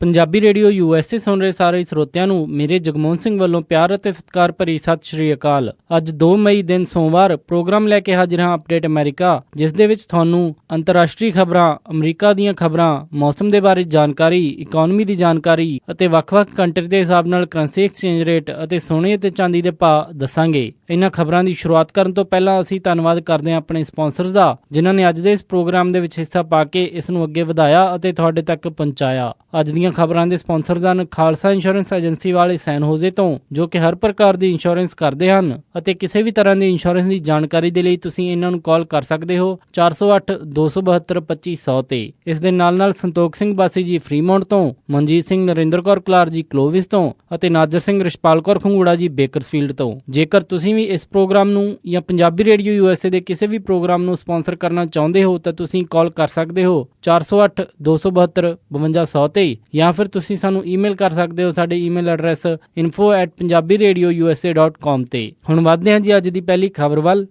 Punjabi radio USA ਸੁਣ ਰਹੇ ਸਾਰੇ ਸਰੋਤਿਆਂ ਨੂੰ ਮੇਰੇ ਜਗਮੋਹਨ ਸਿੰਘ ਵੱਲੋਂ ਪਿਆਰ ਅਤੇ ਸਤਿਕਾਰ ਭਰੀ ਸਤਿ ਸ਼੍ਰੀ ਅਕਾਲ। ਅੱਜ 2 ਮਈ ਦਿਨ ਸੋਮਵਾਰ ਪ੍ਰੋਗਰਾਮ ਲੈ ਕੇ ਹਾਜ਼ਰ ਹਾਂ ਅਪਡੇਟ ਅਮਰੀਕਾ, ਜਿਸ ਦੇ ਵਿੱਚ ਤੁਹਾਨੂੰ ਅੰਤਰਰਾਸ਼ਟਰੀ ਖਬਰਾਂ, ਅਮਰੀਕਾ ਦੀਆਂ ਖਬਰਾਂ, ਮੌਸਮ ਦੇ ਬਾਰੇ ਜਾਣਕਾਰੀ, ਇਕਨੋਮੀ ਦੀ ਜਾਣਕਾਰੀ ਅਤੇ ਵੱਖ-ਵੱਖ ਕੰਟਰੀ ਦੇ ਹਿਸਾਬ ਨਾਲ ਕਰੰਸੀ ਐਕਸਚੇਂਜ ਰੇਟ ਅਤੇ ਸੋਨੇ ਅਤੇ ਚਾਂਦੀ ਦੇ ਭਾਅ ਦੱਸਾਂਗੇ। ਇਹਨਾਂ ਖਬਰਾਂ ਦੀ ਸ਼ੁਰੂਆਤ ਕਰਨ ਤੋਂ ਪਹਿਲਾਂ ਅਸੀਂ ਧੰਨਵਾਦ ਕਰਦੇ ਹਾਂ ਆਪਣੇ ਸਪਾਂਸਰਸ ਦਾ, ਜਿਨ੍ਹਾਂ ਨੇ ਅੱਜ ਦੇ ਇਸ ਪ੍ਰੋਗਰਾਮ ਦੇ ਵਿੱਚ ਹਿੱਸਾ ਪਾ ਕੇ ਇਸ ਨੂੰ ਅੱਗੇ ਵਧਾਇਆ ਅਤੇ ਤੁਹਾਡੇ ਤੱਕ ਪਹੁੰਚਾਇਆ। ਅੱਜ ਦੀਆਂ ਖਬਰਾਂ ਦੇ ਸਪਾਂਸਰ ਹਨ ਖਾਲਸਾ ਇੰਸ਼ੋਰੈਂਸ ਏਜੰਸੀ ਵਾਲੇ ਸੈਨ ਹੋਜ਼ੇ ਤੋਂ, ਜੋ ਕਿ ਹਰ ਪ੍ਰਕਾਰ ਦੀ ਇੰਸ਼ੋਰੈਂਸ ਕਰਦੇ ਹਨ ਅਤੇ ਕਿਸੇ ਵੀ ਤਰ੍ਹਾਂ ਦੀ ਇੰਸ਼ੋਰੈਂਸ ਦੀ ਜਾਣਕਾਰੀ ਦੇ ਲਈ ਤੁਸੀਂ ਇਹਨਾਂ ਨੂੰ ਕਾਲ ਕਰ ਸਕਦੇ ਹੋ 408-272-2500 ਤੇ। ਇਸ ਦੇ ਨਾਲ ਸੰਤੋਖ ਸਿੰਘ ਬਾਸੀ ਜੀ ਫਰੀਮੌਂਟ ਤੋਂ, ਮਨਜੀਤ ਸਿੰਘ ਨਰਿੰਦਰ ਕੌਰ ਕਲਾਰ ਜੀ ਕਲੋਵਿਸ ਤੋਂ ਅਤੇ ਨਾਜਰ ਸਿੰਘ ਰਿਸ਼ਪਾਲ ਕੌਰ ਖੰਗੂੜਾ ਜੀ ਬੇਕਰਫੀਲਡ ਤੋਂ। ਜੇਕਰ ਤੁਸੀਂ ਵੀ ਇਸ ਪ੍ਰੋਗਰਾਮ ਨੂੰ ਜਾਂ ਪੰਜਾਬੀ ਰੇਡੀਓ USA ਦੇ ਕਿਸੇ ਵੀ ਪ੍ਰੋਗਰਾਮ ਨੂੰ ਸਪਾਂਸਰ ਕਰਨਾ ਚਾਹੁੰਦੇ ਹੋ ਤਾਂ ਤੁਸੀਂ ਕਾਲ ਕਰ ਸਕਦੇ ਹੋ 408-272-5200 ਤੇ, ਜਾਂ ਫਿਰ ਤੁਸੀਂ ਸਾਨੂੰ ਈਮੇਲ ਕਰ ਸਕਦੇ ਹੋ ਸਾਡੇ ਈਮੇਲ ਐਡਰੈਸ info@punjabiradiousa.com ਤੇ। ਹੁਣ ਵੱਧਦੇ ਹਾਂ ਜੀ ਅੱਜ ਦੀ ਪਹਿਲੀ ਖਬਰ ਵੱਲ।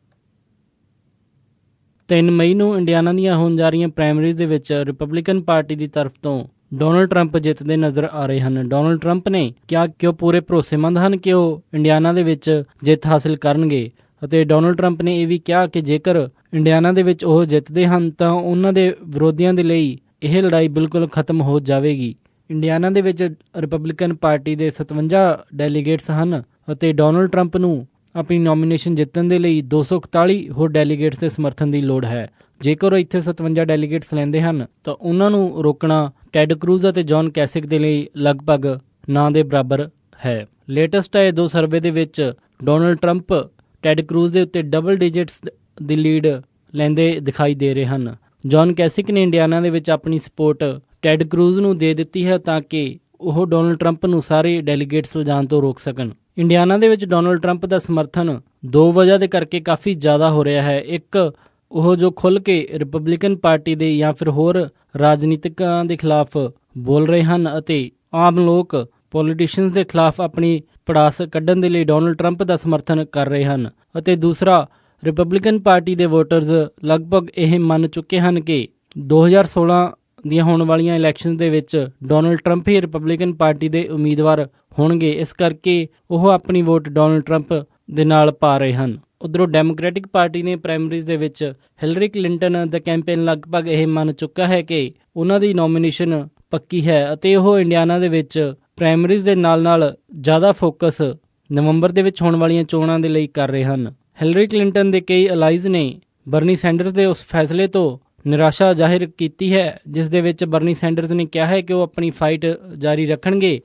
3 ਮਈ ਨੂੰ ਇੰਡੀਆਨਾ ਦੀਆਂ ਹੋਣ ਜਾ ਰਹੀਆਂ ਪ੍ਰਾਇਮਰੀਜ਼ ਦੇ ਵਿੱਚ ਰਿਪਬਲਿਕਨ ਪਾਰਟੀ ਦੀ ਤਰਫ ਤੋਂ ਡੋਨਲਡ ਟਰੰਪ ਜਿੱਤਦੇ ਨਜ਼ਰ ਆ ਰਹੇ ਹਨ। ਡੋਨਲਡ ਟਰੰਪ ਨੇ ਕਿਹਾ ਕਿ ਉਹ ਪੂਰੇ ਭਰੋਸੇਮੰਦ ਹਨ ਕਿ ਉਹ ਇੰਡੀਆਨਾ ਦੇ ਵਿੱਚ ਜਿੱਤ ਹਾਸਿਲ ਕਰਨਗੇ ਅਤੇ ਡੋਨਲਡ ਟਰੰਪ ਨੇ ਇਹ ਵੀ ਕਿਹਾ ਕਿ ਜੇਕਰ ਇੰਡੀਆਨਾ ਦੇ ਵਿੱਚ ਉਹ ਜਿੱਤਦੇ ਹਨ ਤਾਂ ਉਹਨਾਂ ਦੇ ਵਿਰੋਧੀਆਂ ਦੇ ਲਈ ਇਹ ਲੜਾਈ ਬਿਲਕੁਲ ਖਤਮ ਹੋ ਜਾਵੇਗੀ। ਇੰਡੀਆਨਾ ਦੇ ਵਿੱਚ ਰਿਪਬਲਿਕਨ ਪਾਰਟੀ ਦੇ 57 ਡੈਲੀਗੇਟਸ ਹਨ ਅਤੇ ਡੋਨਲਡ ਟਰੰਪ ਨੂੰ ਆਪਣੀ ਨੋਮੀਨੇਸ਼ਨ ਜਿੱਤਣ ਦੇ ਲਈ 241 ਹੋਰ ਡੈਲੀਗੇਟਸ ਦੇ ਸਮਰਥਨ ਦੀ ਲੋੜ ਹੈ। ਜੇਕਰ ਉਹ ਇੱਥੇ 57 ਡੈਲੀਗੇਟਸ ਲੈਂਦੇ ਹਨ ਤਾਂ ਉਹਨਾਂ ਨੂੰ ਰੋਕਣਾ ਟੈਡ ਕਰੂਜ਼ ਅਤੇ ਜੌਨ ਕੈਸਿਕ ਦੇ ਲਈ ਲਗਭਗ ਨਾ ਦੇ ਬਰਾਬਰ ਹੈ। ਲੇਟੈਸਟ ਆਏ 2 ਸਰਵੇ ਦੇ ਵਿੱਚ ਡੋਨਲਡ ਟਰੰਪ ਟੈਡ ਕਰੂਜ਼ ਦੇ ਉੱਤੇ ਡਬਲ ਡਿਜਿਟਸ ਦੀ ਲੀਡ ਲੈਂਦੇ ਦਿਖਾਈ ਦੇ ਰਹੇ ਹਨ। ਜੌਨ ਕੈਸਿਕ ਨੇ ਇੰਡੀਆਨਾ ਦੇ ਵਿੱਚ ਆਪਣੀ ਸਪੋਰਟ ਟੈਡ ਕਰੂਜ਼ ਨੂੰ ਦੇ ਦਿੱਤੀ ਹੈ ਤਾਂ ਕਿ ਉਹ ਡੋਨਲਡ ਟਰੰਪ ਨੂੰ ਸਾਰੇ ਡੈਲੀਗੇਟਸ ਲਿਜਾਣ ਤੋਂ ਰੋਕ ਸਕਣ। ਇੰਡੀਆਨਾ ਦੇ ਵਿੱਚ ਡੋਨਲਡ ਟਰੰਪ ਦਾ ਸਮਰਥਨ 2 ਵਜ੍ਹਾ ਦੇ ਕਰਕੇ ਕਾਫੀ ਜ਼ਿਆਦਾ ਹੋ ਰਿਹਾ ਹੈ। ਇੱਕ, ਉਹ ਜੋ ਖੁੱਲ੍ਹ ਕੇ ਰਿਪਬਲਿਕਨ ਪਾਰਟੀ ਦੇ ਜਾਂ ਫਿਰ ਹੋਰ ਰਾਜਨੀਤਿਕਾਂ ਦੇ ਖਿਲਾਫ ਬੋਲ ਰਹੇ ਹਨ ਅਤੇ ਆਮ ਲੋਕ ਪੋਲੀਟੀਸ਼ੀਅਨਸ ਦੇ ਖਿਲਾਫ ਆਪਣੀ ਪੜਾਸ ਕੱਢਣ ਦੇ ਲਈ ਡੋਨਲਡ ਟਰੰਪ ਦਾ ਸਮਰਥਨ ਕਰ ਰਹੇ ਹਨ। ਅਤੇ ਦੂਸਰਾ, ਰਿਪਬਲਿਕਨ ਪਾਰਟੀ ਦੇ ਵੋਟਰਸ ਲਗਭਗ ਇਹ ਮੰਨ ਚੁੱਕੇ ਹਨ ਕਿ 2016 ਦੀਆਂ ਹੋਣ ਵਾਲੀਆਂ ਇਲੈਕਸ਼ਨ ਦੇ ਵਿੱਚ ਡੋਨਲਡ ਟਰੰਪ ਹੀ ਰਿਪਬਲਿਕਨ ਪਾਰਟੀ ਦੇ ਉਮੀਦਵਾਰ ਹੋਣਗੇ। ਇਸ ਕਰਕੇ ਉਹ ਆਪਣੀ ਵੋਟ ਡੋਨਲਡ ਟਰੰਪ ਦੇ ਨਾਲ ਪਾ ਰਹੇ ਹਨ। ਉੱਧਰੋਂ ਡੈਮੋਕ੍ਰੈਟਿਕ ਪਾਰਟੀ ਨੇ ਪ੍ਰਾਇਮਰੀਜ਼ ਦੇ ਵਿੱਚ ਹਿਲਰੀ ਕਲਿੰਟਨ ਦਾ ਕੈਂਪੇਨ ਲਗਭਗ ਇਹ ਮੰਨ ਚੁੱਕਾ ਹੈ ਕਿ ਉਹਨਾਂ ਦੀ ਨੋਮੀਨੇਸ਼ਨ ਪੱਕੀ ਹੈ ਅਤੇ ਉਹ ਇੰਡੀਆਨਾ ਦੇ ਵਿੱਚ ਪ੍ਰਾਇਮਰੀਜ਼ ਦੇ ਨਾਲ ਜ਼ਿਆਦਾ ਫੋਕਸ ਨਵੰਬਰ ਦੇ ਵਿੱਚ ਹੋਣ ਵਾਲੀਆਂ ਚੋਣਾਂ ਦੇ ਲਈ ਕਰ ਰਹੇ ਹਨ। ਹਿਲਰੀ ਕਲਿੰਟਨ ਦੇ ਕਈ ਅਲਾਈਜ਼ ਨੇ ਬਰਨੀ ਸੈਂਡਰਸ ਦੇ ਉਸ ਫੈਸਲੇ ਤੋਂ ਨਿਰਾਸ਼ਾ ਜ਼ਾਹਿਰ ਕੀਤੀ ਹੈ, ਜਿਸ ਦੇ ਵਿੱਚ ਬਰਨੀ ਸੈਂਡਰਸ ਨੇ ਕਿਹਾ ਹੈ ਕਿ ਉਹ ਆਪਣੀ ਫਾਈਟ ਜਾਰੀ ਰੱਖਣਗੇ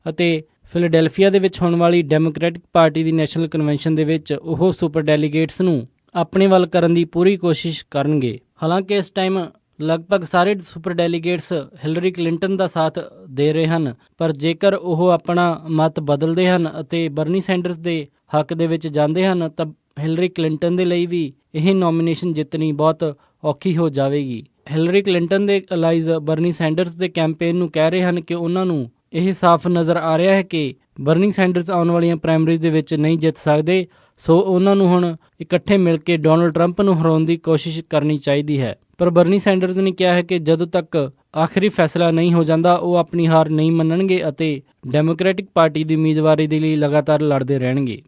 ਅਤੇ ਫਿਲਡੈਲਫੀਆ ਦੇ ਵਿੱਚ ਹੋਣ ਵਾਲੀ ਡੈਮੋਕ੍ਰੈਟਿਕ ਪਾਰਟੀ ਦੀ ਨੈਸ਼ਨਲ ਕਨਵੈਨਸ਼ਨ ਦੇ ਵਿੱਚ ਉਹ ਸੁਪਰ ਡੈਲੀਗੇਟਸ ਨੂੰ ਆਪਣੇ ਵੱਲ ਕਰਨ ਦੀ ਪੂਰੀ ਕੋਸ਼ਿਸ਼ ਕਰਨਗੇ। ਹਾਲਾਂਕਿ ਇਸ ਟਾਈਮ ਲਗਭਗ ਸਾਰੇ ਸੁਪਰ ਡੈਲੀਗੇਟਸ ਹਿਲਰੀ ਕਲਿੰਟਨ ਦਾ ਸਾਥ ਦੇ ਰਹੇ ਹਨ, ਪਰ ਜੇਕਰ ਉਹ ਆਪਣਾ ਮਤ ਬਦਲਦੇ ਹਨ ਅਤੇ ਬਰਨੀ ਸੈਂਡਰਸ ਦੇ ਹੱਕ ਦੇ ਵਿੱਚ ਜਾਂਦੇ ਹਨ ਤਾਂ ਹਿਲਰੀ ਕਲਿੰਟਨ ਦੇ ਲਈ ਵੀ ਇਹ ਨੋਮੀਨੇਸ਼ਨ ਜਿੱਤਣੀ ਬਹੁਤ ਔਖੀ ਹੋ ਜਾਵੇਗੀ। ਹਿਲਰੀ ਕਲਿੰਟਨ ਦੇ ਅਲਾਈਜ਼ ਬਰਨੀ ਸੈਂਡਰਸ ਦੇ ਕੈਂਪੇਨ ਨੂੰ ਕਹਿ ਰਹੇ ਹਨ ਕਿ ਉਹਨਾਂ ਨੂੰ ਇਹ ਸਾਫ਼ ਨਜ਼ਰ ਆ ਰਿਹਾ ਹੈ ਕਿ ਬਰਨੀ ਸੈਂਡਰਸ ਆਉਣ ਵਾਲੀਆਂ ਪ੍ਰਾਇਮਰੀਜ਼ ਦੇ ਵਿੱਚ ਨਹੀਂ ਜਿੱਤ ਸਕਦੇ, ਸੋ ਉਹਨਾਂ ਨੂੰ ਹੁਣ ਇਕੱਠੇ ਮਿਲ ਕੇ ਡੋਨਲਡ ਟਰੰਪ ਨੂੰ ਹਰਾਉਣ ਦੀ ਕੋਸ਼ਿਸ਼ ਕਰਨੀ ਚਾਹੀਦੀ ਹੈ। ਪਰ ਬਰਨੀ ਸੈਂਡਰਸ ਨੇ ਕਿਹਾ ਹੈ ਕਿ ਜਦੋਂ ਤੱਕ ਆਖਰੀ ਫੈਸਲਾ ਨਹੀਂ ਹੋ ਜਾਂਦਾ ਉਹ ਆਪਣੀ ਹਾਰ ਨਹੀਂ ਮੰਨਣਗੇ ਅਤੇ ਡੈਮੋਕ੍ਰੈਟਿਕ ਪਾਰਟੀ ਦੀ ਉਮੀਦਵਾਰੀ ਦੇ ਲਈ ਲਗਾਤਾਰ ਲੜਦੇ ਰਹਿਣਗੇ।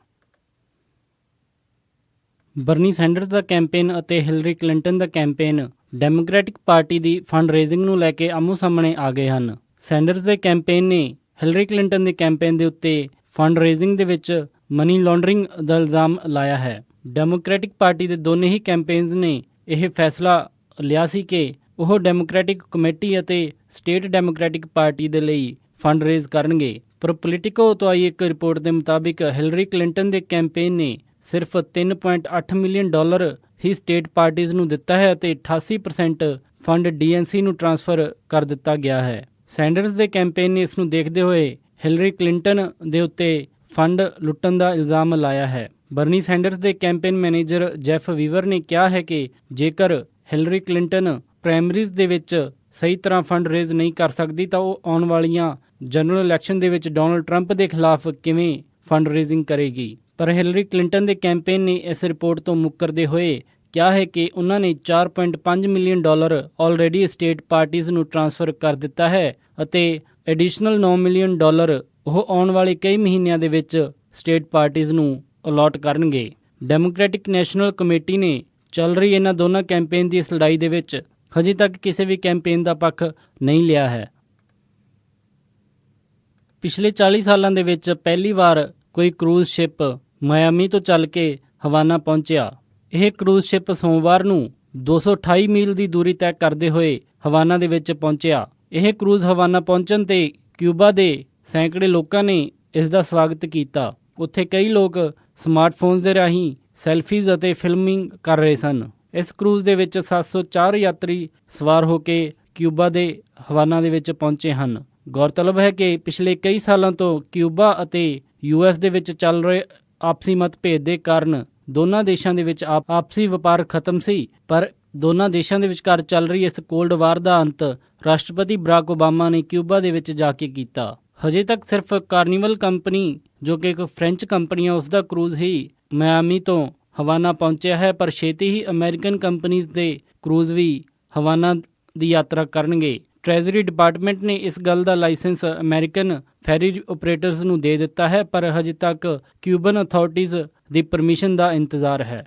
ਬਰਨੀ ਸੈਂਡਰਸ ਦਾ ਕੈਂਪੇਨ ਅਤੇ ਹਿਲਰੀ ਕਲਿੰਟਨ ਦਾ ਕੈਂਪੇਨ ਡੈਮੋਕ੍ਰੈਟਿਕ ਪਾਰਟੀ ਦੀ ਫੰਡ ਰੇਜ਼ਿੰਗ ਨੂੰ ਲੈ ਕੇ ਆਮੋ ਸਾਹਮਣੇ ਆ ਗਏ ਹਨ। ਸੈਂਡਰਸ ਦੇ ਕੈਂਪੇਨ ਨੇ ਹਿਲਰੀ ਕਲਿੰਟਨ ਦੇ ਕੈਂਪੇਨ ਦੇ ਉੱਤੇ ਫੰਡ ਰੇਜ਼ਿੰਗ ਦੇ ਵਿੱਚ ਮਨੀ ਲਾਂਡਰਿੰਗ ਦਾ ਇਲਜ਼ਾਮ ਲਾਇਆ ਹੈ। ਡੈਮੋਕ੍ਰੈਟਿਕ ਪਾਰਟੀ ਦੇ ਦੋਨੇ ਹੀ ਕੈਂਪੇਨਸ ਨੇ ਇਹ ਫੈਸਲਾ ਲਿਆ ਸੀ ਕਿ ਉਹ ਡੈਮੋਕ੍ਰੈਟਿਕ ਕਮੇਟੀ ਅਤੇ ਸਟੇਟ ਡੈਮੋਕ੍ਰੈਟਿਕ ਪਾਰਟੀ ਦੇ ਲਈ ਫੰਡ ਰੇਜ਼ ਕਰਨਗੇ। ਪਰ ਪੋਲੀਟੀਕੋ ਤੋਂ ਆਈ ਇੱਕ ਰਿਪੋਰਟ ਦੇ ਮੁਤਾਬਿਕ ਹਿਲਰੀ ਕਲਿੰਟਨ ਦੇ ਕੈਂਪੇਨ ਨੇ ਸਿਰਫ $3.8 ਮਿਲੀਅਨ ਹੀ ਸਟੇਟ ਪਾਰਟੀਜ਼ ਨੂੰ ਦਿੱਤਾ ਹੈ ਅਤੇ 88% ਫੰਡ DNC ਨੂੰ ਟਰਾਂਸਫਰ ਕਰ ਦਿੱਤਾ ਗਿਆ ਹੈ। ਸੈਂਡਰਸ ਦੇ ਕੈਂਪੇਨ ਨੇ ਇਸ ਨੂੰ ਦੇਖਦੇ ਹੋਏ ਹਿਲਰੀ ਕਲਿੰਟਨ ਦੇ ਉੱਤੇ ਫੰਡ ਲੁੱਟਣ ਦਾ ਇਲਜ਼ਾਮ ਲਾਇਆ ਹੈ। ਬਰਨੀ ਸੈਂਡਰਸ ਦੇ ਕੈਂਪੇਨ ਮੈਨੇਜਰ ਜੈਫ ਵੀਵਰ ਨੇ ਕਿਹਾ ਹੈ ਕਿ ਜੇਕਰ ਹਿਲਰੀ ਕਲਿੰਟਨ ਪ੍ਰਾਇਮਰੀਜ਼ ਦੇ ਵਿੱਚ ਸਹੀ ਤਰ੍ਹਾਂ ਫੰਡ ਰੇਜ਼ ਨਹੀਂ ਕਰ ਸਕਦੀ ਤਾਂ ਉਹ ਆਉਣ ਵਾਲੀਆਂ ਜਨਰਲ ਇਲੈਕਸ਼ਨ ਦੇ ਵਿੱਚ ਡੋਨਲਡ ਟਰੰਪ ਦੇ ਖਿਲਾਫ ਕਿਵੇਂ ਫੰਡ ਰੇਜ਼ਿੰਗ ਕਰੇਗੀ। ਪਰ ਹਿਲਰੀ ਕਲਿੰਟਨ ਦੇ ਕੈਂਪੇਨ ਨੇ ਇਸ ਰਿਪੋਰਟ ਤੋਂ ਮੁੱਕਰਦੇ ਹੋਏ ਕਿਹਾ ਹੈ ਕਿ ਉਹਨਾਂ ਨੇ $4.5 ਮਿਲੀਅਨ ਆਲਰੇਡੀ ਸਟੇਟ ਪਾਰਟੀਜ਼ ਨੂੰ ਟ੍ਰਾਂਸਫਰ ਕਰ ਦਿੱਤਾ ਹੈ ਅਤੇ ਐਡੀਸ਼ਨਲ $9 ਮਿਲੀਅਨ ਉਹ ਆਉਣ ਵਾਲੇ ਕਈ ਮਹੀਨਿਆਂ ਦੇ ਵਿੱਚ ਸਟੇਟ ਪਾਰਟੀਜ਼ ਨੂੰ ਅਲਾਟ ਕਰਨਗੇ। ਡੈਮੋਕ੍ਰੈਟਿਕ ਨੈਸ਼ਨਲ ਕਮੇਟੀ ਨੇ ਚੱਲ ਰਹੀ ਇਹਨਾਂ ਦੋਨਾਂ ਕੈਂਪੇਨ ਦੀ ਇਸ ਲੜਾਈ ਦੇ ਵਿੱਚ ਹਜੇ ਤੱਕ ਕਿਸੇ ਵੀ ਕੈਂਪੇਨ ਦਾ ਪੱਖ ਨਹੀਂ ਲਿਆ ਹੈ। ਪਿਛਲੇ 40 ਸਾਲਾਂ ਦੇ ਵਿੱਚ ਪਹਿਲੀ ਵਾਰ ਕੋਈ ਕਰੂਜ਼ ਸ਼ਿਪ ਮਾਇਆਮੀ ਤੋਂ ਚੱਲ ਕੇ ਹਵਾਨਾ ਪਹੁੰਚਿਆ। ਇਹ ਕਰੂਜ਼ ਸ਼ਿਪ ਸੋਮਵਾਰ ਨੂੰ 228 ਮੀਲ ਦੀ ਦੂਰੀ ਤੈਅ ਕਰਦੇ ਹੋਏ ਹਵਾਨਾ ਦੇ ਵਿੱਚ ਪਹੁੰਚਿਆ। ਇਹ ਕਰੂਜ਼ ਹਵਾਨਾ ਪਹੁੰਚਣ ਤੇ ਕਿਊਬਾ ਦੇ ਸੈਂਕੜੇ ਲੋਕਾਂ ਨੇ ਇਸ ਦਾ ਸਵਾਗਤ ਕੀਤਾ। ਉੱਥੇ ਕਈ ਲੋਕ ਸਮਾਰਟਫੋਨਸ ਦੇ ਰਾਹੀਂ ਸੈਲਫੀਜ਼ ਅਤੇ ਫਿਲਮਿੰਗ ਕਰ ਰਹੇ ਸਨ। ਇਸ ਕਰੂਜ਼ ਦੇ ਵਿੱਚ 704 ਯਾਤਰੀ ਸਵਾਰ ਹੋ ਕੇ ਕਿਊਬਾ ਦੇ ਹਵਾਨਾ ਦੇ ਵਿੱਚ ਪਹੁੰਚੇ ਹਨ। ਗੌਰਤਲਬ ਹੈ ਕਿ ਪਿਛਲੇ ਕਈ ਸਾਲਾਂ ਤੋਂ ਕਿਊਬਾ ਅਤੇ US ਦੇ ਵਿੱਚ ਚੱਲ ਰਹੇ ਆਪਸੀ ਮਤਭੇਦ ਦੇ ਕਾਰਨ ਦੋਨਾਂ ਦੇਸ਼ਾਂ ਦੇ ਵਿੱਚ ਆਪਸੀ ਵਪਾਰ ਖਤਮ ਸੀ, ਪਰ ਦੋਨਾਂ ਦੇਸ਼ਾਂ ਦੇ ਵਿਚਕਾਰ ਚੱਲ ਰਹੀ ਇਸ ਕੋਲਡ ਵਾਰ ਦਾ ਅੰਤ ਰਾਸ਼ਟਰਪਤੀ ਬਰਾਕ ਓਬਾਮਾ ਨੇ ਕਿਊਬਾ ਦੇ ਵਿੱਚ ਜਾ ਕੇ ਕੀਤਾ। ਹਜੇ ਤੱਕ ਸਿਰਫ ਕਾਰਨੀਵਲ ਕੰਪਨੀ ਜੋ ਕਿ ਇੱਕ ਫ੍ਰੈਂਚ ਕੰਪਨੀ ਹੈ ਉਸ ਦਾ ਕਰੂਜ਼ ਹੀ ਮਿਆਮੀ ਤੋਂ ਹਵਾਨਾ ਪਹੁੰਚਿਆ ਹੈ, ਪਰ ਛੇਤੀ ਹੀ ਅਮਰੀਕਨ ਕੰਪਨੀਜ਼ ਦੇ ਕਰੂਜ਼ ਵੀ ਹਵਾਨਾ ਦੀ ਯਾਤਰਾ ਕਰਨਗੇ। ਟ੍ਰੈਜਰੀ ਡਿਪਾਰਟਮੈਂਟ ਨੇ ਇਸ ਗੱਲ ਦਾ ਲਾਇਸੈਂਸ ਅਮਰੀਕਨ ਫੈਰੀ ਆਪਰੇਟਰਸ ਨੂੰ ਦੇ ਦਿੱਤਾ ਹੈ, ਪਰ ਹਜੇ ਤੱਕ ਕਿਊਬਨ ਅਥਾਰਟੀਜ਼ ਦੀ ਪਰਮਿਸ਼ਨ ਦਾ ਇੰਤਜ਼ਾਰ ਹੈ।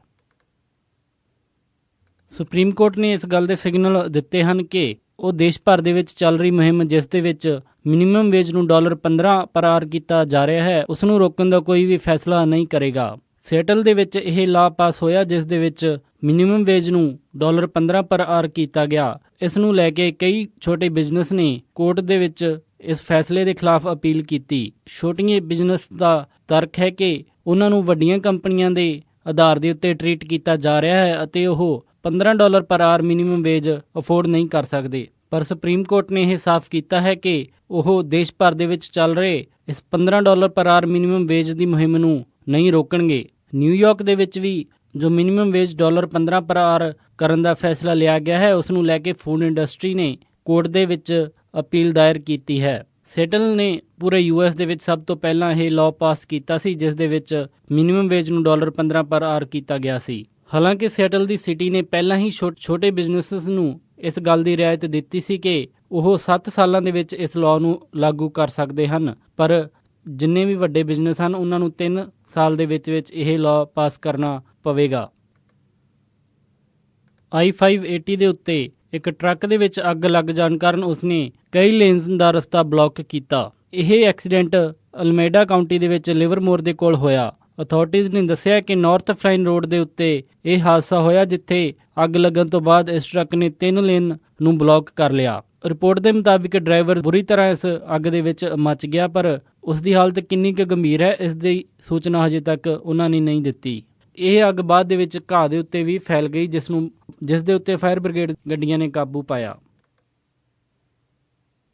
ਸੁਪਰੀਮ ਕੋਰਟ ਨੇ ਇਸ ਗੱਲ ਦੇ ਸਿਗਨਲ ਦਿੱਤੇ ਹਨ ਕਿ ਉਹ ਦੇਸ਼ ਭਰ ਦੇ ਵਿੱਚ ਚੱਲ ਰਹੀ ਮੁਹਿੰਮ ਜਿਸ ਦੇ ਵਿੱਚ ਮਿਨੀਮਮ ਵੇਜ ਨੂੰ $15 ਪਰ ਆਰ ਕੀਤਾ ਜਾ ਰਿਹਾ ਹੈ ਉਸ ਨੂੰ ਰੋਕਣ ਦਾ ਕੋਈ ਵੀ ਫੈਸਲਾ ਨਹੀਂ ਕਰੇਗਾ। ਸੈਟਲ ਦੇ ਵਿੱਚ ਇਹ ਲਾਅ ਪਾਸ ਹੋਇਆ ਜਿਸ ਦੇ ਵਿੱਚ ਮਿਨੀਮਮ ਵੇਜ ਨੂੰ $15 ਪਰ ਆਰ ਕੀਤਾ ਗਿਆ। ਇਸ ਨੂੰ ਲੈ ਕੇ ਕਈ ਛੋਟੇ ਬਿਜ਼ਨਸ ਨੇ ਕੋਰਟ ਦੇ ਵਿੱਚ ਇਸ ਫੈਸਲੇ ਦੇ ਖਿਲਾਫ ਅਪੀਲ ਕੀਤੀ। ਛੋਟੀਆਂ ਬਿਜ਼ਨਸ ਦਾ ਤਰਕ ਹੈ ਕਿ ਉਹਨਾਂ ਨੂੰ ਵੱਡੀਆਂ ਕੰਪਨੀਆਂ ਦੇ ਆਧਾਰ ਦੇ ਉੱਤੇ ਟਰੀਟ ਕੀਤਾ ਜਾ ਰਿਹਾ ਹੈ ਅਤੇ ਉਹ $15 ਪਰ ਆਰ ਮਿਨੀਮਮ ਵੇਜ ਅਫੋਰਡ ਨਹੀਂ ਕਰ ਸਕਦੇ। ਪਰ ਸੁਪਰੀਮ ਕੋਰਟ ਨੇ ਇਹ ਸਾਫ਼ ਕੀਤਾ ਹੈ ਕਿ ਉਹ ਦੇਸ਼ ਭਰ ਦੇ ਵਿੱਚ ਚੱਲ ਰਹੇ ਇਸ $15 ਪਰ ਆਰ ਮਿਨੀਮਮ ਵੇਜ ਦੀ ਮੁਹਿੰਮ ਨੂੰ ਨਹੀਂ ਰੋਕਣਗੇ। ਨਿਊਯਾਰਕ ਦੇ ਵਿੱਚ ਵੀ ਜੋ ਮਿਨੀਮਮ ਵੇਜ $15 ਪਰ ਆਰ ਕਰਨ ਦਾ ਫੈਸਲਾ ਲਿਆ ਗਿਆ ਹੈ ਉਸ ਨੂੰ ਲੈ ਕੇ ਫੂਡ ਇੰਡਸਟਰੀ ਨੇ ਕੋਰਟ ਦੇ ਵਿੱਚ ਅਪੀਲ ਦਾਇਰ ਕੀਤੀ ਹੈ। ਸੈਟਲ ਨੇ ਪੂਰੇ US ਦੇ ਵਿੱਚ ਸਭ ਤੋਂ ਪਹਿਲਾਂ ਇਹ ਲਾਅ ਪਾਸ ਕੀਤਾ ਸੀ ਜਿਸ ਦੇ ਵਿੱਚ ਮਿਨੀਮਮ ਵੇਜ ਨੂੰ $15 ਪਰ ਆਰ ਕੀਤਾ ਗਿਆ ਸੀ। ਹਾਲਾਂਕਿ ਸੈਟਲ ਦੀ ਸਿਟੀ ਨੇ ਪਹਿਲਾਂ ਹੀ ਛੋਟੇ ਬਿਜ਼ਨੈਸਸ ਨੂੰ ਇਸ ਗੱਲ ਦੀ ਰਿਆਇਤ ਦਿੱਤੀ ਸੀ ਕਿ ਉਹ 7 ਸਾਲਾਂ ਦੇ ਵਿੱਚ ਇਸ ਲਾਅ ਨੂੰ ਲਾਗੂ ਕਰ ਸਕਦੇ ਹਨ, ਪਰ ਜਿੰਨੇ ਵੀ ਵੱਡੇ ਬਿਜ਼ਨਸ ਹਨ ਉਹਨਾਂ ਨੂੰ 3 ਸਾਲ ਦੇ ਵਿੱਚ ਇਹ ਲਾਅ ਪਾਸ ਕਰਨਾ ਪਵੇਗਾ। I-580 ਦੇ ਉੱਤੇ ਇੱਕ ਟਰੱਕ ਦੇ ਵਿੱਚ ਅੱਗ ਲੱਗ ਜਾਣ ਕਾਰਨ ਉਸਨੇ ਕਈ ਲੇਨਸ ਦਾ ਰਸਤਾ ਬਲੌਕ ਕੀਤਾ। ਇਹ ਐਕਸੀਡੈਂਟ ਅਲਮੇਡਾ ਕਾਉਂਟੀ ਦੇ ਵਿੱਚ ਲਿਵਰਮੋਰ ਦੇ ਕੋਲ ਹੋਇਆ। ਅਥਾਰਟੀਜ਼ ਨੇ ਦੱਸਿਆ ਕਿ ਨਾਰਥ ਫਲਾਈਨ ਰੋਡ ਦੇ ਉੱਤੇ ਇਹ ਹਾਦਸਾ ਹੋਇਆ ਜਿੱਥੇ ਅੱਗ ਲੱਗਣ ਤੋਂ ਬਾਅਦ ਇਸ ਟਰੱਕ ਨੇ 3 ਲੇਨ ਨੂੰ ਬਲੌਕ ਕਰ ਲਿਆ। ਰਿਪੋਰਟ ਦੇ ਮੁਤਾਬਿਕ ਡਰਾਈਵਰ ਬੁਰੀ ਤਰ੍ਹਾਂ ਇਸ ਅੱਗ ਦੇ ਵਿੱਚ ਮੱਚ ਗਿਆ, ਪਰ ਉਸ ਦੀ ਹਾਲਤ ਕਿੰਨੀ ਕੁ ਗੰਭੀਰ ਹੈ ਇਸ ਦੀ ਸੂਚਨਾ ਹਜੇ ਤੱਕ ਉਹਨਾਂ ਨੇ ਨਹੀਂ ਦਿੱਤੀ। ਇਹ ਅੱਗ ਬਾਅਦ ਦੇ ਵਿੱਚ ਘਾਹ ਦੇ ਉੱਤੇ ਵੀ ਫੈਲ ਗਈ ਜਿਸ ਦੇ ਉੱਤੇ ਫਾਇਰ ਬ੍ਰਿਗੇਡ ਗੱਡੀਆਂ ਨੇ ਕਾਬੂ ਪਾਇਆ।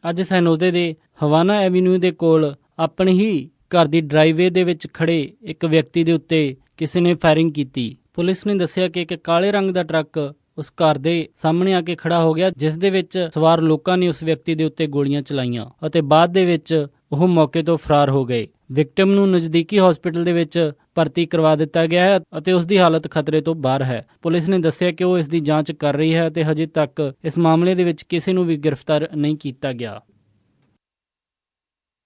ਅੱਜ ਸੈਨੋਜ਼ੇ ਦੇ ਹਵਾਨਾ ਐਵੀਨਿਊ ਦੇ ਕੋਲ ਆਪਣੀ ਹੀ ਘਰ ਦੀ ਡਰਾਈਵੇ ਦੇ ਵਿੱਚ ਖੜੇ ਇੱਕ ਵਿਅਕਤੀ ਦੇ ਉੱਤੇ ਕਿਸੇ ਨੇ ਫਾਇਰਿੰਗ ਕੀਤੀ। ਪੁਲਿਸ ਨੇ ਦੱਸਿਆ ਕਿ ਇੱਕ ਕਾਲੇ ਰੰਗ ਦਾ ਟਰੱਕ ਉਸ ਘਰ ਦੇ ਸਾਹਮਣੇ ਆ ਕੇ ਖੜਾ ਹੋ ਗਿਆ ਜਿਸ ਦੇ ਵਿੱਚ ਸਵਾਰ ਲੋਕਾਂ ਨੇ ਉਸ ਵਿਅਕਤੀ ਦੇ ਉੱਤੇ ਗੋਲੀਆਂ ਚਲਾਈਆਂ ਅਤੇ ਬਾਅਦ ਦੇ ਵਿੱਚ ਉਹ ਮੌਕੇ ਤੋਂ ਫਰਾਰ ਹੋ ਗਏ। ਵਿਕਟਿਮ ਨੂੰ ਨਜ਼ਦੀਕੀ ਹਸਪੀਟਲ ਦੇ ਵਿੱਚ ਭਰਤੀ ਕਰਵਾ ਦਿੱਤਾ ਗਿਆ ਹੈ ਅਤੇ ਉਸ ਦੀ ਹਾਲਤ ਖਤਰੇ ਤੋਂ ਬਾਹਰ ਹੈ। ਪੁਲਿਸ ਨੇ ਦੱਸਿਆ ਕਿ ਉਹ ਇਸ ਦੀ ਜਾਂਚ ਕਰ ਰਹੀ ਹੈ ਅਤੇ ਹਜੇ ਤੱਕ ਇਸ ਮਾਮਲੇ ਦੇ ਵਿੱਚ ਕਿਸੇ ਨੂੰ ਵੀ ਗ੍ਰਿਫਤਾਰ ਨਹੀਂ ਕੀਤਾ ਗਿਆ।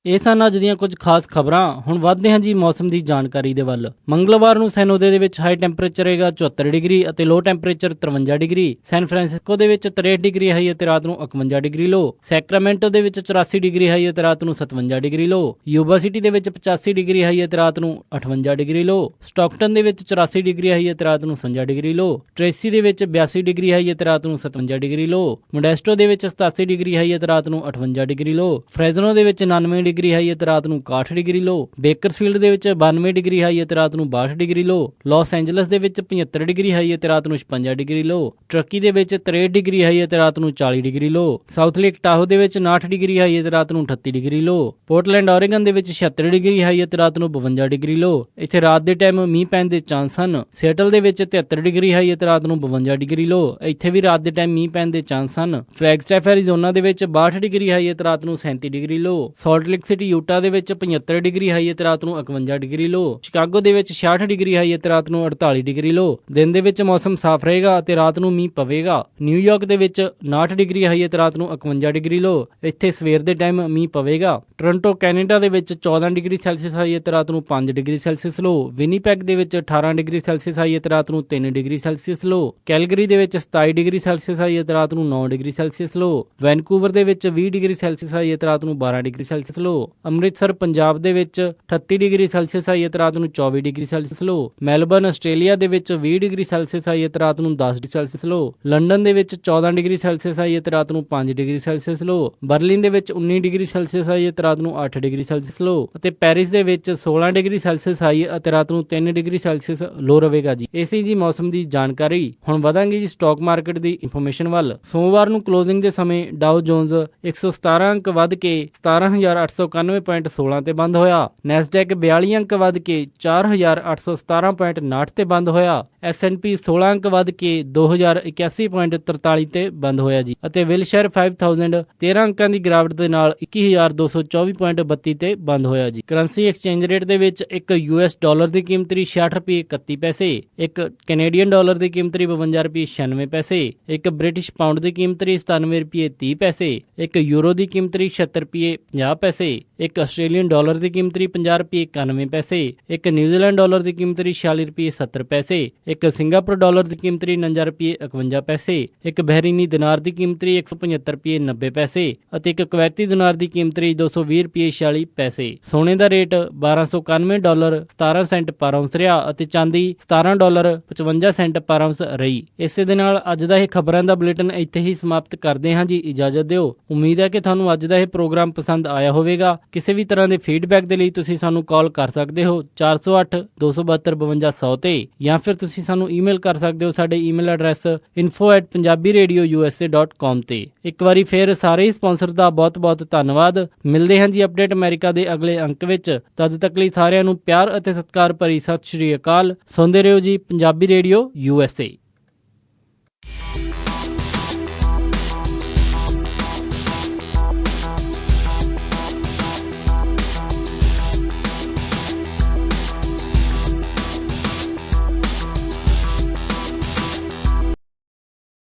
ਇਹ ਸਨ ਅੱਜ ਦੀਆਂ ਕੁਝ ਖਾਸ ਖਬਰਾਂ। ਹੁਣ ਵੱਧਦੇ ਹਾਂ ਜੀ ਮੌਸਮ ਦੀ ਜਾਣਕਾਰੀ ਦੇ ਵੱਲ। ਮੰਗਲਵਾਰ ਨੂੰ ਸੈਨੋਜ਼ੇ ਦੇ ਵਿੱਚ ਹਾਈ ਟੈਂਪਰੇਚਰ ਰਹੇਗਾ 74 ਡਿਗਰੀ ਅਤੇ ਲੋ ਟੈਂਪਰੇਚਰ 53 ਡਿਗਰੀ। ਸੈਨ ਫਰਾਂਸਿਸਕੋ ਦੇ ਵਿੱਚ 63 ਡਿਗਰੀ ਹਾਈ ਅਤੇ ਰਾਤ ਨੂੰ 51 ਡਿਗਰੀ ਲੋ। ਸੈਕਰਾਮੈਂਟੋ ਦੇ ਵਿੱਚ 84 ਡਿਗਰੀ ਹਾਈ ਅਤੇ ਰਾਤ ਨੂੰ 57 ਡਿਗਰੀ ਲੋ। ਯੂਬਾ ਸਿਟੀ ਦੇ ਵਿੱਚ 85 ਡਿਗਰੀ ਹਾਈ ਅਤੇ ਰਾਤ ਨੂੰ 58 ਡਿਗਰੀ ਲੋ। ਸਟਾਕਟਨ ਦੇ ਵਿੱਚ 84 ਡਿਗਰੀ ਹਾਈ ਅਤੇ ਰਾਤ ਨੂੰ 57 ਡਿਗਰੀ ਲੋ। ਟ੍ਰੇਸੀ ਦੇ ਵਿੱਚ 82 ਡਿਗਰੀ ਹਾਈ ਅਤੇ ਰਾਤ ਨੂੰ 57 ਡਿਗਰੀ ਲੋ। ਮੋਡੈਸਟੋ ਦੇ ਵਿੱਚ 87 ਡਿਗਰੀ ਹਾਈ ਅਤੇ ਰਾਤ ਨੂੰ 58 ਡਿਗਰੀ ਲੋ। ਫਰੈਜ਼ਨੋ ਦੇ ਵਿੱਚ 99 ਡਿਗਰੀ ਹਾਈ ਅਤੇ ਰਾਤ ਨੂੰ 61 ਡਿਗਰੀ ਲੋ। ਬੇਕਰਸਫੀਲਡ ਦੇ ਵਿੱਚ 92 ਡਿਗਰੀ ਹਾਈ ਅਤੇ ਰਾਤ ਨੂੰ 62 ਡਿਗਰੀ ਲੋ। ਲਾਸ ਐਂਜਲਸ ਦੇ ਵਿੱਚ 75 ਡਿਗਰੀ ਹਾਈ ਅਤੇ ਰਾਤ ਨੂੰ 56 ਡਿਗਰੀ ਲੋ। ਟਰਕੀ ਦੇ ਵਿੱਚ 63 ਡਿਗਰੀ ਹਾਈ ਅਤੇ ਰਾਤ ਨੂੰ 40 ਡਿਗਰੀ ਲੋ। ਸਾਊਥ ਲੇਕ ਟਾਹੋ ਦੇ ਵਿੱਚ 59 ਡਿਗਰੀ ਹਾਈ ਅਤੇ ਰਾਤ ਨੂੰ 38 ਡਿਗਰੀ ਲੋ। ਪੋਰਟਲੈਂਡ ਓਰੇਗਨ ਦੇ ਵਿੱਚ 76 ਡਿਗਰੀ ਹਾਈ ਅਤੇ ਰਾਤ ਨੂੰ 52 ਡਿਗਰੀ ਲੋ। ਇੱਥੇ ਰਾਤ ਦੇ ਟਾਈਮ ਮੀਂਹ ਪੈਣ ਦੇ ਚਾਂਸ ਹਨ। ਸਿਐਟਲ ਦੇ ਵਿੱਚ 73 ਡਿਗਰੀ ਹਾਈ ਅਤੇ ਰਾਤ ਨੂੰ 52 ਡਿਗਰੀ ਲੋ। ਇੱਥੇ ਵੀ ਰਾਤ ਦੇ ਟਾਈਮ ਮੀਂਹ ਪੈਣ ਦੇ ਚਾਂਸ ਹਨ। ਫਲੈਗਸਟੈਫ ਐਰੀਜ਼ੋਨਾ ਦੇ ਵਿੱਚ 62 ਡਿਗਰੀ ਹਾਈ ਅਤੇ ਰਾਤ ਨੂੰ 37 ਡਿਗਰੀ ਲੋ। ਸਾਲਟ ਲੇਕ ਸਿਟੀ ਯੂਟਾ ਦੇ ਵਿੱਚ 75 ਡਿਗਰੀ ਹਾਈ ਅਤੇ ਰਾਤ ਨੂੰ 51 ਡਿਗਰੀ ਲੋ। ਸ਼ਿਕਾਗੋ ਦੇ ਵਿੱਚ 66 ਡਿਗਰੀ ਹਾਈ ਅਤੇ ਰਾਤ ਨੂੰ 48 ਡਿਗਰੀ ਲੋ। ਦਿਨ ਦੇ ਵਿੱਚ ਮੌਸਮ ਸਾਫ਼ ਰਹੇਗਾ ਅਤੇ ਰਾਤ ਨੂੰ ਮੀਂਹ ਪਵੇਗਾ। ਨਿਊਯਾਰਕ ਦੇ ਵਿੱਚ 59 ਡਿਗਰੀ ਹਾਈ ਅਤੇ ਰਾਤ ਨੂੰ 51 ਡਿਗਰੀ ਲੋ। ਇੱਥੇ ਸਵੇਰ ਦੇ ਟਾਈਮ ਮੀਂਹ ਪਵੇਗਾ। ਟੋਰਾਂਟੋ ਕੈਨੇਡਾ ਦੇ ਵਿੱਚ 14 ਡਿਗਰੀ ਸੈਲਸੀਅਸ ਹਾਈ ਅਤੇ ਰਾਤ ਨੂੰ 5 ਡਿਗਰੀ ਸੈਲਸੀਅਸ ਲੋ। ਵਿਨੀਪੈਗ ਦੇ ਵਿੱਚ 18 ਡਿਗਰੀ ਸੈਲਸੀਅਸ ਹਾਈ ਅਤੇ ਰਾਤ ਨੂੰ 3 ਡਿਗਰੀ ਸੈਲਸੀਅਸ ਲੋ। ਕੈਲਗਰੀ ਦੇ ਵਿੱਚ 27 ਡਿਗਰੀ ਸੈਲਸੀਅਸ ਹਾਈ ਅਤੇ ਰਾਤ ਨੂੰ 9 ਡਿਗਰੀ ਸੈਲਸੀਅਸ ਲੋ। ਵੈਨਕੂਵਰ ਦੇ ਵਿੱਚ 20 ਡਿਗਰੀ ਸੈਲਸੀਅਸ ਹਾਈ ਅਤੇ ਰਾਤ ਨੂੰ 12 ਡਿਗਰੀ ਸੈਲਸੀਅਸ ਲੋ। ਅੰਮ੍ਰਿਤਸਰ ਪੰਜਾਬ ਦੇ ਵਿੱਚ 38 ਡਿਗਰੀ ਸੈਲਸੀਅਸ ਹਾਈ ਅਤੇ ਰਾਤ ਨੂੰ 24 ਡਿਗਰੀ ਸੈਲਸੀਅਸ ਲੋ। ਮੈਲਬਰਨ ਆਸਟ੍ਰੇਲੀਆ ਦੇ ਵਿੱਚ 20 ਡਿਗਰੀ ਸੈਲਸੀਅਸ ਹਾਈ ਅਤੇ ਰਾਤ ਨੂੰ 10 ਡਿਗਰੀ ਸੈਲਸੀਅਸ ਲੋ। ਲੰਡਨ ਦੇ ਵਿੱਚ 14 ਡਿਗਰੀ ਸੈਲਸੀਅਸ ਹਾਈ ਅਤੇ ਰਾਤ ਨੂੰ 5 ਡਿਗਰੀ ਸੈਲਸੀਅਸ ਲੋ। ਬਰਲਿਨ ਦੇ ਵਿੱਚ 19 ਡਿਗਰੀ ਸੈਲਸੀਅਸ ਹਾਈ ਅਤੇ ਰਾਤ ਨੂੰ 8 ਡਿਗਰੀ ਸੈਲਸੀਅਸ ਲੋ। ਅਤੇ ਪੈਰਿਸ ਦੇ ਵਿੱਚ 16 ਡਿਗਰੀ ਸੈਲਸੀਅਸ ਹਾਈ ਅਤੇ ਰਾਤ ਨੂੰ 3 ਡਿਗਰੀ ਸੈਲਸੀਅਸ ਲੋ ਰਹੇਗਾ ਜੀ। ਇਹ ਸੀ ਜੀ ਮੌਸਮ ਦੀ ਜਾਣਕਾਰੀ। ਹੁਣ ਵਧਾਂਗੇ ਜੀ ਸਟਾਕ ਮਾਰਕੀਟ ਦੀ ਇਨਫੋਰਮੇਸ਼ਨ ਵੱਲ। ਸੋਮਵਾਰ ਨੂੰ ਕਲੋਜ਼ਿੰਗ ਦੇ ਸਮੇਂ ਡਾਓ ਜੋਨਸ 117 ਅੰਕ ਵੱਧ ਕੇ 17,891.16 ਤੇ ਬੰਦ ਹੋਇਆ। ਨੈਸਡੈਕ 42 ਅੰਕ ਵੱਧ ਕੇ 4,817.59 ਤੇ ਬੰਦ ਹੋਇਆ। S&P 16 ਅੰਕ ਵੱਧ ਕੇ 2,081.43 ਤੇ ਬੰਦ ਹੋਇਆ ਜੀ। ਅਤੇ ਵਿਲਸ਼ਾਇਰ 5000 13 ਅੰਕਾਂ ਦੀ ਗਿਰਾਵਟ ਦੇ ਨਾਲ 21,224.32 ਤੇ ਬੰਦ ਹੋਇਆ ਜੀ। ਕਰੰਸੀ ਐਕਸਚੇਂਜ ਰੇਟ ਦੇ ਵਿੱਚ ਇੱਕ US ਡਾਲਰ ਦੀ ਕੀਮਤ 66 ਰੁਪਏ 31 ਪੈਸੇ, ਇੱਕ ਕੈਨੇਡੀਅਨ ਡਾਲਰ ਦੀ ਕੀਮਤ 52 ਰੁਪਏ 96 ਪੈਸੇ, ਇੱਕ ਬ੍ਰਿਟਿਸ਼ ਪਾਉਂਡ ਦੀ ਕੀਮਤ 97 ਰੁਪਏ 30 ਪੈਸੇ, ਇੱਕ ਯੂਰੋ ਦੀ ਕੀਮਤ 76 ਰੁਪਏ 50 ਪੈਸੇ, ਇੱਕ ਆਸਟ੍ਰੇਲੀਅਨ ਡਾਲਰ ਦੀ ਕੀਮਤ 50 ਰੁਪਏ 91 ਪੈਸੇ, ਇੱਕ ਨਿਊਜ਼ੀਲੈਂਡ ਡਾਲਰ ਦੀ ਕੀਮਤ 46 ਰੁਪਏ 70 ਪੈਸੇ, ਇੱਕ ਸਿੰਗਾਪੁਰ ਡਾਲਰ ਦੀ ਕੀਮਤ 49 ਰੁਪਏ 51 ਪੈਸੇ, ਇੱਕ ਬਹਿਰੀਨੀ ਦਿਨਾਰ ਦੀ ਕੀਮਤ 175 ਰੁਪਏ 90 ਪੈਸੇ ਅਤੇ ਇੱਕ ਕੁਵੈਤੀ ਦਿਨਾਰ ਦੀ ਕੀਮਤ 220 ਰੁਪਏ 46 ਪੈਸੇ। ਸੋਨੇ ਦਾ ਰੇਟ $1291 17 ਸੈਂਟ ਪਰ ਆਉਂਸ ਰਿਹਾ ਅਤੇ ਚਾਂਦੀ $17 55 ਸੈਂਟ ਪਰ ਆਉਂਸ ਰਹੀ। ਇਸੇ ਦੇ ਨਾਲ ਅੱਜ ਦਾ ਇਹ ਖਬਰਾਂ ਦਾ ਬੁਲੇਟਿਨ ਇੱਥੇ ਹੀ ਸਮਾਪਤ ਕਰਦੇ ਹਾਂ ਜੀ। ਇਜਾਜ਼ਤ ਦਿਓ। ਉਮੀਦ ਹੈ ਕਿ ਤੁਹਾਨੂੰ ਅੱਜ ਦਾ ਇਹ ਪ੍ਰੋਗਰਾਮ ਪਸੰਦ ਆਇਆ ਹੋਵੇਗਾ। ਕਿਸੇ ਵੀ ਤਰ੍ਹਾਂ ਦੇ ਫੀਡਬੈਕ ਦੇ ਲਈ ਤੁਸੀਂ ਸਾਨੂੰ ਕਾਲ ਕਰ ਸਕਦੇ ਹੋ 408 272 5200 ਤੇ, ਜਾਂ ਫਿਰ ਤੁਸੀਂ ਸਾਨੂੰ ਈਮੇਲ ਕਰ ਸਕਦੇ ਹੋ ਸਾਡੇ ਈਮੇਲ ਐਡਰੈਸ info@punjabiradiousa.com ਤੇ। ਇੱਕ ਵਾਰੀ ਫਿਰ ਸਾਰੇ ਹੀ ਸਪਾਂਸਰਸ ਦਾ ਬਹੁਤ ਬਹੁਤ ਧੰਨਵਾਦ। ਮਿਲਦੇ ਹਾਂ ਜੀ ਅਪਡੇਟ ਅਮਰੀਕਾ ਦੇ ਅਗਲੇ ਅੰਕ ਵਿੱਚ। ਤਦ ਤੱਕ ਲਈ ਸਾਰਿਆਂ ਨੂੰ ਪਿਆਰ ਅਤੇ ਸਤਿਕਾਰ ਭਰੀ ਸਤਿ ਸ਼੍ਰੀ ਅਕਾਲ। ਸੁਣਦੇ ਰਹੋ ਜੀ ਪੰਜਾਬੀ ਰੇਡੀਓ USA।